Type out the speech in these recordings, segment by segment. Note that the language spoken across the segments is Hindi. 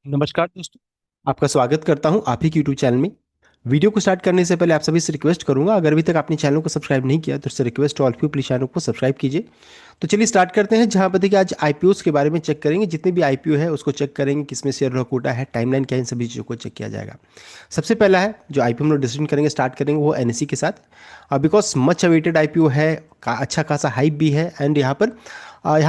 नमस्कार दोस्तों। आपका स्वागत करता हूं आप ही के यूट्यूब चैनल में। वीडियो को स्टार्ट करने से पहले आप सभी से रिक्वेस्ट करूंगा, अगर अभी तक आपने चैनल को सब्सक्राइब नहीं किया तो इससे request all P please channel को सब्सक्राइब कीजिए। तो चलिए स्टार्ट करते हैं, जहां पर देखिए आज आईपीओस के बारे में चेक करेंगे। जितने भी आईपीओ है उसको चेक करेंगे, किसमें शेयर होल्डर कोटा है, टाइमलाइन क्या है, इन सभी चीज़ों को चेक किया जाएगा। सबसे पहला है जो आईपीओ हम लोग डिस्कशन करेंगे, स्टार्ट करेंगे वो एनएससी के साथ। बिकॉज मच अवेटेड आईपीओ है, अच्छा खासा हाइप भी है एंड यहाँ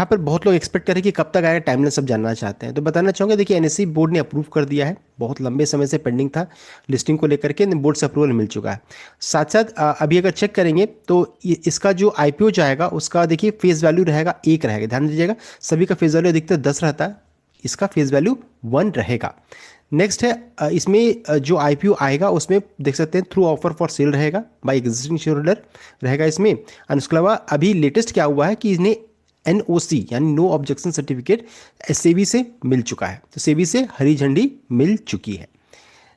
पर बहुत लोग एक्सपेक्ट करें कि कब तक आएगा, टाइमलाइन सब जानना चाहते हैं। तो बताना चाहूँगा, देखिए एनएससी बोर्ड ने अप्रूव कर दिया है, बहुत लंबे समय से पेंडिंग था लिस्टिंग को लेकर के, बोर्ड से अप्रूवल मिल चुका है। साथ साथ अभी अगर चेक करेंगे तो इसका जो आईपीओ जाएगा उसका देखिए फेस वैल्यू रहेगा, एक रहेगा, ध्यान दीजिएगा। सभी का फेस वैल्यू अधिकतर 10 रहता है, इसका फेस वैल्यू 1 रहेगा। नेक्स्ट है इसमें जो आईपीओ आएगा उसमें देख सकते हैं थ्रू ऑफर फॉर सेल रहेगा, बाय एग्जिस्टिंग शेयर होल्डर रहेगा इसमें। और उसके अलावा अभी लेटेस्ट क्या हुआ है कि इन्हें एनओसी यानी नो ऑब्जेक्शन सर्टिफिकेट सेबी से मिल चुका है, तो सेबी से हरी झंडी मिल चुकी है।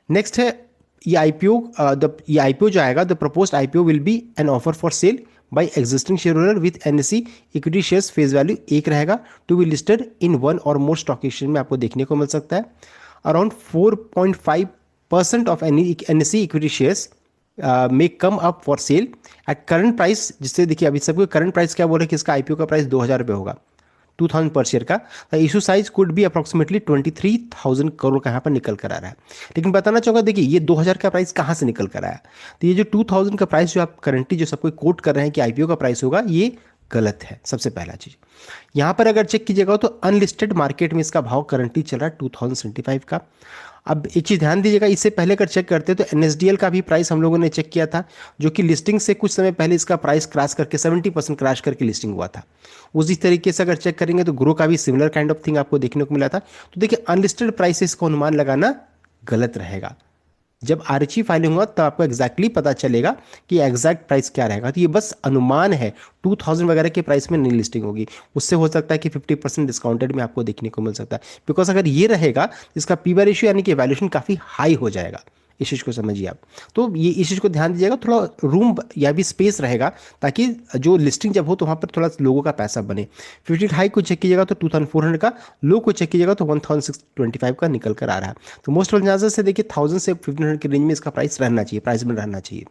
नेक्स्ट है ये आईपीओ जो आएगा, the proposed IPO will be an offer for sale by existing share holder with NSC equity shares, face value एक रहेगा, to be listed in one or more stock exchange में आपको देखने को मिल सकता है। Around 4.5% of NSC equity shares may come up for sale at current price, जिससे देखिए अभी सबको करंट प्राइस क्या बोल रहे हैं कि इसका आईपीओ का प्राइस 2,000 रुपये होगा, 2,000 पर शेयर का। The issue size could be approximately 23,000 crore का यहाँ पर निकल कर आ रहा है। लेकिन बताना चाहूँगा, देखिए ये 2,000 का प्राइस कहाँ से निकल कर आया। तो ये जो 2,000 का प्राइस जो आप करंटली जो सबको कोट कर रहे हैं कि आईपीओ का प्राइस होगा, ये गलत है। सबसे पहला चीज यहाँ पर अगर चेक कीजिएगा तो अनलिस्टेड मार्केट में इसका भाव करंटली चल रहा है 2075 का। अब एक चीज़ ध्यान दीजिएगा, इससे पहले अगर चेक करते तो एनएसडीएल का भी प्राइस हम लोगों ने चेक किया था, जो कि लिस्टिंग से कुछ समय पहले इसका प्राइस क्रैश करके 70% क्रैश करके लिस्टिंग हुआ था। उसी तरीके से अगर चेक करेंगे तो ग्रो का भी सिमिलर काइंड ऑफ थिंग आपको देखने को मिला था। तो देखिए अनलिस्टेड प्राइसेस को अनुमान लगाना गलत रहेगा। जब आरएचई फाइलिंग होगा तब आपको एग्जैक्टली पता चलेगा कि एग्जैक्ट प्राइस क्या रहेगा। तो ये बस अनुमान है, 2000 वगैरह के प्राइस में नहीं लिस्टिंग होगी, उससे हो सकता है कि 50% डिस्काउंटेड में आपको देखने को मिल सकता है। बिकॉज अगर ये रहेगा इसका पीवी रेशियो यानी कि वैल्यूएशन काफ़ी हाई हो जाएगा। इस चीज़ को समझिए आप। तो ये इस चीज़ को ध्यान दीजिएगा, थोड़ा रूम या भी स्पेस रहेगा ताकि जो लिस्टिंग जब हो तो वहाँ पर थोड़ा लोगों का पैसा बने। 50 हाई को चेक कीजिएगा तो 2400 का, लो को चेक कीजिएगा तो 1625 का निकल कर आ रहा है। तो मोस्ट ऑफ चांसेस से देखिए 1000 से 1500 के रेंज में इसका प्राइस रहना चाहिए, प्राइस में रहना चाहिए।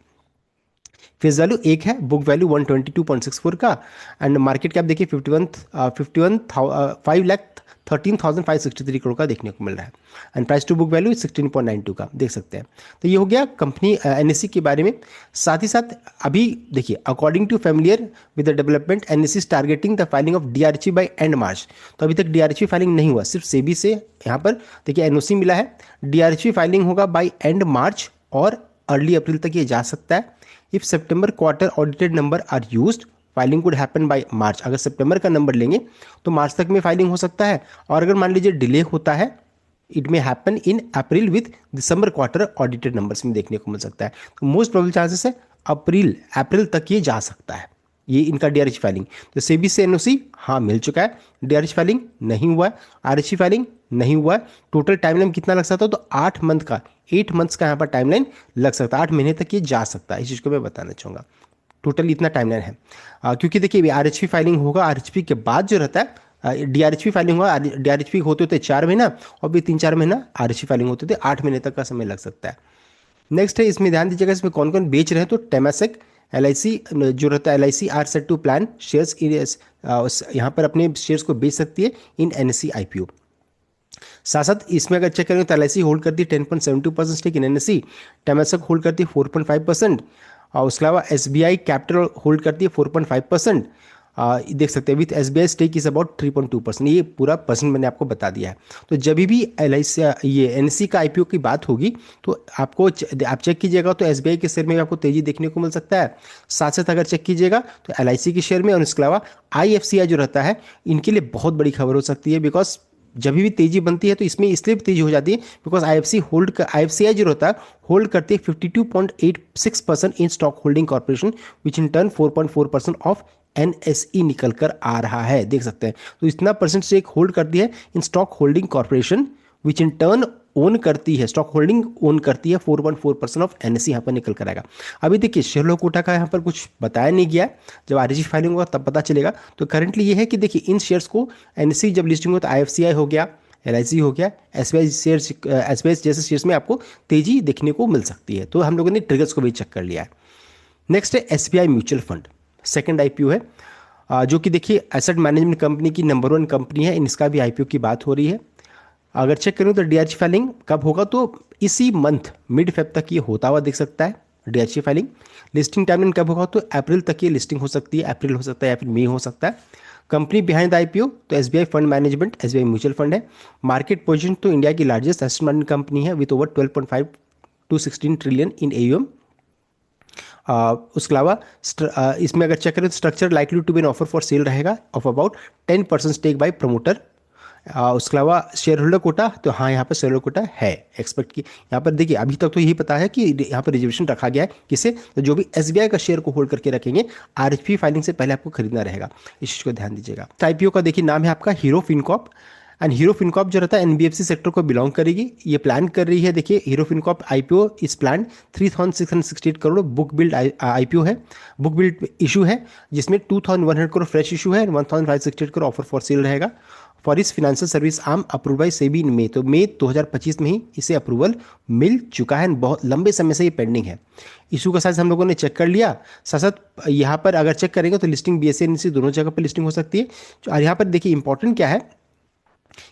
फेस वैल्यू एक है, बुक वैल्यू 122.64 का, एंड मार्केट कैप देखिए 5,13,563 करोड़ का देखने को मिल रहा है, and price to book value 16.92 का देख सकते हैं। तो ये हो गया कंपनी एनएससी के बारे में। साथ ही साथ अभी देखिए according to familiar with the development, NSC is targeting the filing of DRHE by end March. तो अभी तक डीआरएचई फाइलिंग नहीं हुआ, सिर्फ सेबी से यहाँ पर देखिए एनओसी मिला है। डीआरएचई फाइलिंग होगा बाय एंड मार्च और अर्ली अप्रैल तक ये जा सकता है। If September quarter audited number are used, filing could happen by March. अगर सितंबर का नंबर लेंगे तो मार्च तक में फाइलिंग हो सकता है, और अगर मान लीजिए डिले होता है, it may happen in April with December quarter audited numbers में देखने को मिल सकता है। तो मोस्ट प्रोबेबल चांसेस है अप्रैल तक ये जा सकता है, ये इनका डीआरएच फाइलिंग। तो सेबी से एनओसी हाँ मिल चुका है, डीआरएच फाइलिंग नहीं हुआ है, आरएचई फाइलिंग नहीं हुआ है। टोटल टाइमलाइन कितना लग सकता है, तो 8 मंथ्स का यहाँ पर टाइमलाइन लग सकता है, 8 महीने तक ये जा सकता है। इस चीज़ को मैं बताना चाहूँगा, टोटल इतना टाइमलाइन है। क्योंकि देखिए आरएचपी फाइलिंग होगा, आरएचपी के बाद जो रहता है डीआरएचपी फाइलिंग होगा, डीआरएचपी होते होते 4 महीना, और भी 3-4 महीना आरएचपी फाइलिंग होते थे, 8 महीने तक का समय लग सकता है। नेक्स्ट है, इसमें ध्यान दीजिएगा इसमें कौन कौन बेच रहे हैं। तो टेमासेक एलआईसी जो रहता है, LIC are set to plan shares यहाँ पर अपने शेयर्स को बेच सकती है इन एनएससी आईपीओ। साथ साथ इसमें अगर चेक करें तो एलआईसी होल्ड करती है 10.72% stake in NSC, Temasek hold करती है 4.5%, और उसके अलावा एसबीआई कैपिटल होल्ड करती है 4.5%। देख सकते हैं with SBI stake is about 3.2%। ये पूरा परसेंट मैंने आपको बता दिया है। तो जब भी एलआईसी ये एनएससी का आईपीओ की बात होगी तो आप चेक कीजिएगा तो एसबीआई के शेयर में आपको तेजी देखने को मिल सकता है। साथ साथ अगर चेक कीजिएगा तो एलआईसी के शेयर में, और इसके अलावा आईएफसीआई जो रहता है, इनके लिए बहुत बड़ी खबर हो सकती है। बिकॉज जब भी तेजी बनती है तो इसमें इसलिए तेजी हो जाती है बिकॉज आईएफसीआई जो रहता है होल्ड करती है 52.86% in stock holding corporation, which in turn 4.4% of NSE निकल कर आ रहा है, देख सकते हैं। तो इतना परसेंट स्टेक होल्ड करती है in stock holding corporation, which in turn own करती है, स्टॉक होल्डिंग ओन करती है 4.4% ऑफ एनएसई यहाँ पर निकल कर आएगा। अभी देखिए शेयर होल्डर कोटा का यहाँ पर कुछ बताया नहीं गया है, जब आरएचई फाइलिंग होगा तब पता चलेगा। तो करंटली ये है कि देखिए इन शेयर्स को एनएसई जब लिस्टिंग हो तो आईएफसीआई हो गया, LIC हो गया, SBI शेयर्स, SBI जैसे शेयर्स में आपको तेजी देखने को मिल सकती है। तो हम लोगों ने ट्रिगर्स को भी चेक कर लिया है। नेक्स्ट है SBI mutual fund, second IPO है, जो कि देखिए एसेट मैनेजमेंट कंपनी की नंबर 1 कंपनी है, इसका भी IPO की बात हो रही है। अगर चेक करें तो DRHP फाइलिंग कब होगा, तो इसी मंथ मिड फेब तक ये होता हुआ दिख सकता है DRHP फाइलिंग। लिस्टिंग टाइमलाइन कब होगा, तो अप्रैल तक ये लिस्टिंग हो सकती है, अप्रैल हो सकता है या फिर मई हो सकता है। कंपनी बिहाइंड द IPO तो SBI fund management, SBI mutual fund है। मार्केट पोजीशन तो इंडिया की लार्जेस्ट एसेट मैनेजमेंट कंपनी है with over 12.5 to 16 trillion in AUM। उसके अलावा इसमें अगर चेक करें तो structure likely to be an offer for sale रहेगा of about 10% stake by promoter. उसके अलावा शेयर होल्डर कोटा, तो हाँ यहाँ पर शेयर होल्डर कोटा है एक्सपेक्ट की। यहाँ पर देखिए अभी तक तो यही पता है कि यहाँ पर रिजर्वेशन रखा गया है किसे, तो जो भी SBI का शेयर को होल्ड करके रखेंगे RHP फाइलिंग से पहले आपको खरीदना रहेगा, इस चीज़ को ध्यान दीजिएगा। तो IPO का देखिए नाम है आपका hero Fincorp, and hero Fincorp जो रहता है NBFC सेक्टर को बिलोंग करेगी, ये प्लान कर रही है। देखिए हीरो फिनकॉर्प IPO इस plan 3668 crore book build IPO है, बुक बिल्ड इशू है, जिसमें 2100 करोड़ फ्रेश इशू है, 1568 करोड़ ऑफर फॉर सेल रहेगा फॉर इस financial service arm approve by SEBI in May. तो मई 2025 में ही इसे अप्रूवल मिल चुका है, बहुत लंबे समय से ये पेंडिंग है। इशू का साइज हम लोगों ने चेक कर लिया। साथ साथ यहाँ पर अगर चेक करेंगे तो लिस्टिंग BSE NSE दोनों जगह पर लिस्टिंग हो सकती है। और यहाँ पर देखिए इंपॉर्टेंट क्या है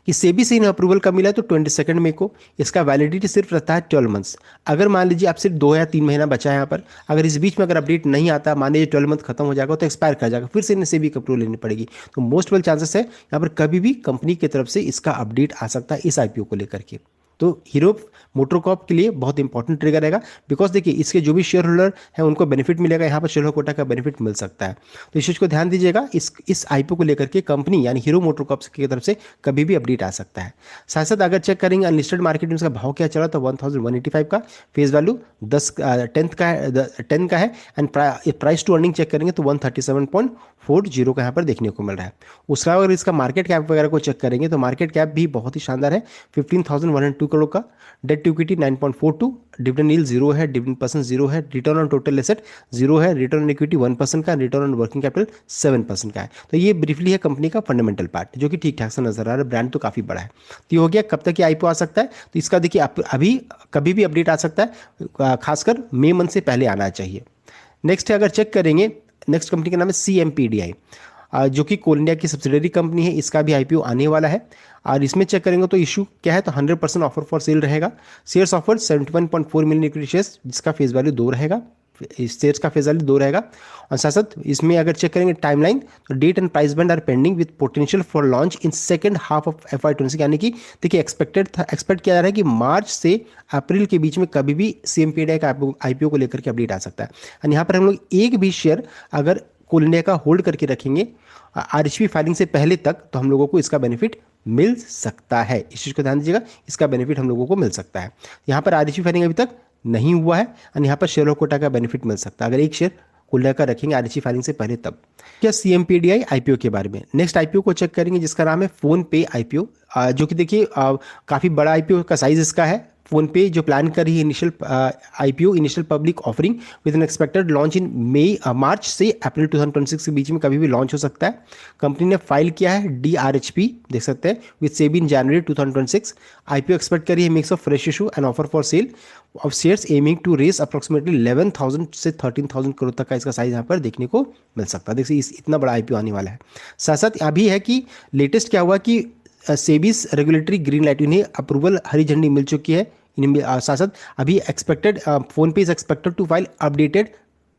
कि सेबी से इन्हें अप्रूवल कब मिला है, तो 22 मई को। इसका वैलिडिटी सिर्फ रहता है 12 मंथ्स। अगर मान लीजिए आप सिर्फ 2 या 3 महीना बचा है यहाँ पर, अगर इस बीच में अगर अपडेट नहीं आता, मान लीजिए 12 मंथ खत्म हो जाएगा तो एक्सपायर कर जाएगा, फिर से इन्हें सेबी की अप्रूवल लेनी पड़ेगी। तो मोस्ट वेल चांसेस है यहाँ पर कभी भी कंपनी की तरफ से इसका अपडेट आ सकता है इस IPO को लेकर के। तो हीरो मोटरकॉर्प के लिए बहुत इंपॉर्टेंट ट्रिगर रहेगा, बिकॉज देखिए इसके जो भी शेयर होल्डर हैं उनको बेनिफिट मिलेगा, यहाँ पर शेयर होल्डर कोटा का बेनिफिट मिल सकता है। तो इस चीज़ को ध्यान दीजिएगा, इस IPO को लेकर के कंपनी यानी हीरो मोटरकॉर्प की तरफ से कभी भी अपडेट आ सकता है। साथ साथ अगर चेक करेंगे अनलिस्टेड मार्केट में इसका भाव क्या चला, तो 1185 का फेस वैल्यू 10 का है, and price to earning check करेंगे तो 137.40 का यहाँ पर देखने को मिल रहा है। उसका अगर इसका मार्केट कैप वगैरह को चेक करेंगे तो मार्केट कैप भी बहुत ही शानदार है, 15,102 करोड़ का। Debt to equity 9.42, dividend yield 0 है, डिविडेंड परसेंट 0 है, रिटर्न ऑन टोटल एसेट 0 है, रिटर्न ऑन इक्विटी 1% का, रिटर्न ऑन वर्किंग कैपिटल 7% का है। तो ये ब्रीफली है कंपनी का फंडामेंटल पार्ट, जो कि ठीक ठाक से नजर आ रहा है। ब्रांड तो काफी बड़ा है। तो ये हो गया कब तक ये IPO आ सकता है, तो इसका देखिए अभी कभी भी अपडेट आ सकता है, खासकर मई मंथ से पहले आना चाहिए। नेक्स्ट है अगर चेक करेंगे, नेक्स्ट कंपनी का नाम है CMPDI, जो कि कोल इंडिया की सब्सिडरी कंपनी है, इसका भी IPO आने वाला है। और इसमें चेक करेंगे तो इशू क्या है, तो 100% ऑफर फॉर सेल रहेगा। Shares offer 71.4 million equity shares, जिसका फेस वैल्यू 2 रहेगा, इस शेयर्स का फेस वैल्यू 2 रहेगा। और साथ साथ इसमें अगर चेक करेंगे टाइमलाइन, तो date and price band are pending with potential for launch in second half of FY26, यानी कि देखिए एक्सपेक्ट किया जा रहा है कि मार्च से अप्रैल के बीच में कभी भी CMPDI का IPO को लेकर के अपडेट आ सकता है। और यहाँ पर हम लोग एक भी शेयर अगर कोल इंडिया का होल्ड करके रखेंगे RHP फाइलिंग से पहले तक, तो हम लोगों को इसका बेनिफिट मिल सकता है। इस चीज़ को ध्यान दीजिएगा, इसका बेनिफिट हम लोगों को मिल सकता है। यहाँ पर RHP फाइलिंग अभी तक नहीं हुआ है, और यहाँ पर शेयर होल्डर कोटा का बेनिफिट मिल सकता है अगर एक शेयर कोल इंडिया का रखेंगे RHP फाइलिंग से पहले तब। क्या CMPDI IPO के बारे में। नेक्स्ट IPO को चेक करेंगे जिसका नाम है फोन पे IPO, जो कि देखिए काफ़ी बड़ा IPO का साइज इसका है। फोन पे जो प्लान कर रही है initial IPO, initial public offering with an expected launch in March से अप्रैल 2026 के बीच में कभी भी लॉन्च हो सकता है। कंपनी ने फाइल किया है DRHP, देख सकते हैं, with SEBI in January 2026। IPO expect करी है mix of fresh issue and offer for sale of shares aiming to raise approximately 11,000 से 13,000 करोड़ तक का इसका साइज यहाँ पर देखने को मिल सकता है। देखिए इतना बड़ा IPO आने वाला है। साथ साथ अभी है कि लेटेस्ट क्या हुआ कि सेबीज रेगुलेटरी ग्रीन लाइट, इन्हें अप्रूवल हरी झंडी मिल चुकी है। इन्हें साथ साथ अभी expected PhonePe is expected to file updated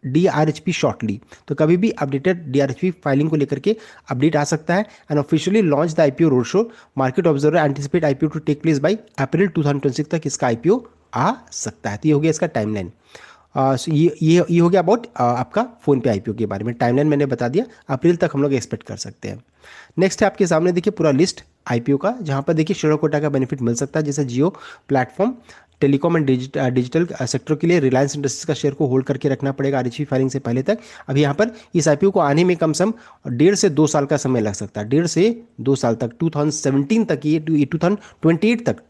DRHP shortly, तो कभी भी अपडेटेड DRHP फाइलिंग को लेकर के अपडेट आ सकता है। And officially launch the IPO road show, market observer anticipate IPO to take place by April 2026 तक इसका IPO आ सकता है। तो ये हो गया इसका टाइमलाइन। ये हो गया अबाउट आपका फोन पे IPO के बारे में। टाइमलाइन मैंने बता दिया, अप्रैल तक हम लोग एक्सपेक्ट कर सकते हैं। नेक्स्ट है आपके सामने देखिए पूरा लिस्ट IPO का, जहां पर देखिए शेयर कोटा का बेनिफिट मिल सकता है, जैसे Jio platform, telecom and digital sector के लिए रिलायंस इंडस्ट्रीज का शेयर को होल्ड करके रखना पड़ेगा RHP फाइलिंग से पहले तक। अभी यहाँ पर इस IPO को आने में कम से कम 1.5 से 2 साल का समय लग सकता है, 1.5 से 2 साल तक, 2017 तक, ये 2028 तक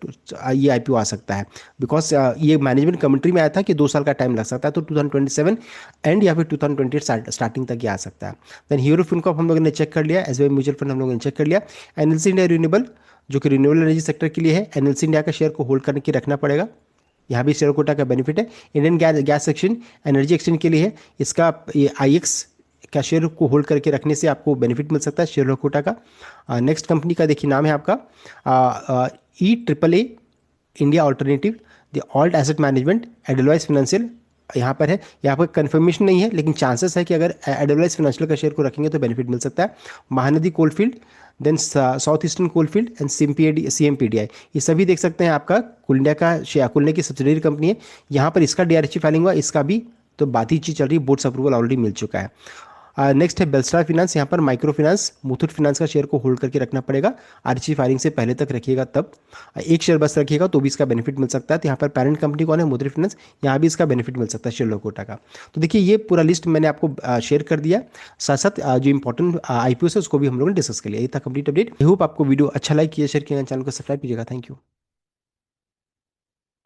ये IPO आ सकता है। बिकॉज ये मैनेजमेंट कमेंट्री में आया था कि 2 साल का टाइम लग सकता है, तो 2027 एंड या फिर 2028 स्टार्टिंग तक ये आ सकता है। देन हीरो फिनकॉर्प हम लोगों ने चेक कर लिया, SBI म्यूचुअल फंड हम लोगों ने चेक कर लिया, NLC इंडिया रिन्यूएबल जो कि रिन्यूएबल एनर्जी सेक्टर के लिए है। एनएलसी इंडिया का शेयर को होल्ड करने की रखना पड़ेगा, यहाँ भी शेयर कोटा का बेनिफिट है। Indian gas gas exchange energy exchange के लिए है, इसका ये आईएक्स का शेयर को होल्ड करके रखने से आपको बेनिफिट मिल सकता है शेयर कोटा का। नेक्स्ट कंपनी का देखिए नाम है आपका E triple A India alternative the alt asset management Edelweiss financial, यहाँ पर है। यहाँ पर कंफर्मेशन नहीं है, लेकिन चांसेस है कि अगर एडलवाइस फाइनेंशियल का शेयर को रखेंगे तो बेनिफिट मिल सकता है। Mahanadi coalfield, then south eastern coalfield and CMPDI, ये सभी देख सकते हैं आपका कुल इंडिया का शेयर, कुल इंडिया की सब्सिडरी कंपनी है। यहाँ पर इसका DRHP फाइलिंग हुआ, इसका भी तो बात ही चीज चल रही है, बोर्ड्स अप्रूवल ऑलरेडी मिल चुका है। नेक्स्ट है बेलस्टार फिनेंस, यहाँ पर माइक्रो फाइनेंस मुथूट फिनेंस का शेयर को होल्ड करके रखना पड़ेगा, RHP फाइलिंग से पहले तक रखिएगा तब। एक शेयर बस रखिएगा तो भी इसका बेनिफिट मिल सकता है। तो यहाँ पर पेरेंट कंपनी कौन है, मुथूट फिनेंस, यहाँ भी इसका बेनिफिट मिल सकता है शेयर कोटा का। तो देखिए ये पूरा लिस्ट मैंने आपको शेयर कर दिया, साथ साथ जो इंपॉर्टेंट IPO है उसको भी हम लोगों ने डिस्कस कर लिया। ये था कंप्लीट अपडेट। आई होप आपको वीडियो अच्छा लाइक किया, शेयर किया, चैनल को सब्सक्राइब कीजिएगा। Thank you.